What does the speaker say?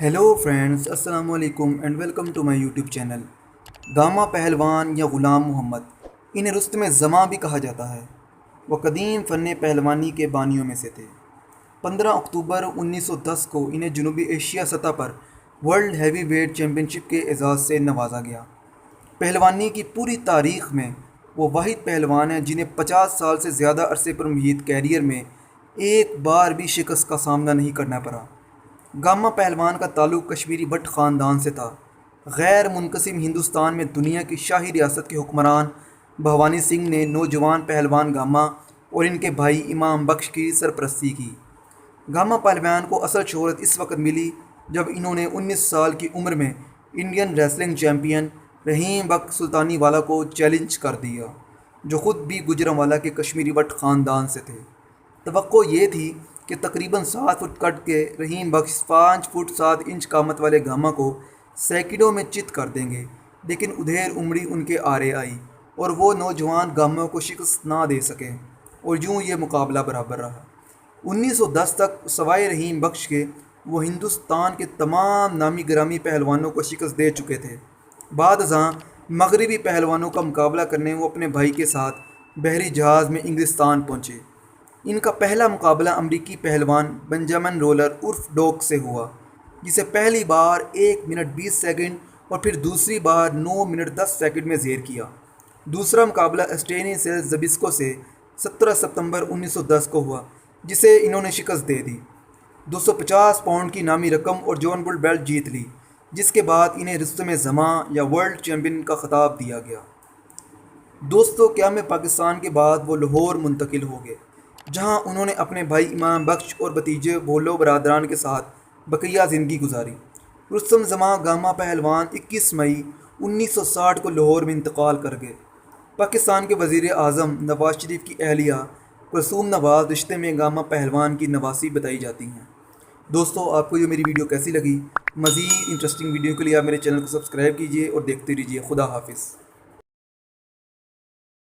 Hello friends, अस्सलाम वालेकुम and welcome to my YouTube channel. Gama Pehlwan या ग़ुलाम मोहम्मद, इन्हें रुस्तम ज़मां भी कहा जाता है। वो कदीम फ़न पहलवानी के बानियों में से थे। 15 अक्टूबर 1910 को इन्हें जनूबी एशिया सतह पर वर्ल्ड हैवी वेट चैम्पियनशिप के एजाज़ से नवाजा गया। पहलवानी की पूरी तारीख़ में वो वाहिद पहलवान हैं जिन्हें 50 साल से ज़्यादा अरसे पर मुहित कैरियर में एक बार भी शिकस्त का सामना नहीं करना पड़ा। गामा पहलवान का ताल्लुक़ कश्मीरी भट्ट ख़ानदान से था। गैर मुनक़सिम हिंदुस्तान में दुनिया की शाही रियासत के हुक्मरान भवानी सिंह ने नौजवान पहलवान गामा और इनके भाई इमाम बख्श की सरपरस्ती की। गामा पहलवान को असल शोहरत इस वक्त मिली जब इन्होंने 19 साल की उम्र में इंडियन रेसलिंग चैम्पियन रहीम बख्श सुल्तानी वाला को चैलेंज कर दिया, जो ख़ुद भी गुजरांवाला के कश्मीरी भट्ट ख़ानदान से थे। तवक्को ये थी कि तकरीबन 7 फुट कट के रहीम बख्श 5 फुट 7 इंच कामत वाले गामा को सैकड़ों में चित कर देंगे, लेकिन उधेर उमड़ी उनके आरे आई और वो नौजवान गामा को शिकस्त ना दे सके और यूँ ये मुकाबला बराबर रहा। 1910 तक सवाए रहीम बख्श के वो हिंदुस्तान के तमाम नामी गिरामी पहलवानों को शिकस्त दे चुके थे। बाद अज़ां मगरबी पहलवानों का मुकाबला करने वो अपने भाई के साथ बहरी जहाज़ में इंग्लिस्तान पहुँचे। इनका पहला मुकाबला अमरीकी पहलवान बेंजामिन रोलर उर्फ डोक से हुआ, जिसे पहली बार 1 मिनट 20 सेकंड और फिर दूसरी बार 9 मिनट 10 सेकंड में ज़ेर किया। दूसरा मुकाबला एस्टेनी से ज़बिस्को से 17 सितंबर 1910 को हुआ, जिसे इन्होंने शिकस्त दे दी। 250 पाउंड की नामी रकम और जॉन बुल बेल्ट जीत ली, जिसके बाद इन्हें रुस्तम ज़मां या वर्ल्ड चैम्पियन का खिताब दिया गया। दोस्तों, क़याम पाकिस्तान के बाद वो लाहौर मुंतकिल हो गए, जहां उन्होंने अपने भाई इमाम बख्श और भतीजे भोलो बरादरान के साथ बकिया ज़िंदगी गुजारी। रुस्तम ज़मां गामा पहलवान 21 मई 1960 को लाहौर में इंतकाल कर गए। पाकिस्तान के वज़ीर आज़म नवाज़ शरीफ की अहलिया कुलसूम नवाज़ रिश्ते में गामा पहलवान की नवासी बताई जाती हैं। दोस्तों, आपको ये मेरी वीडियो कैसी लगी? मज़ीद इंटरेस्टिंग वीडियो के लिए आप मेरे चैनल को सब्सक्राइब कीजिए और देखते रहिए। खुदा हाफिज़।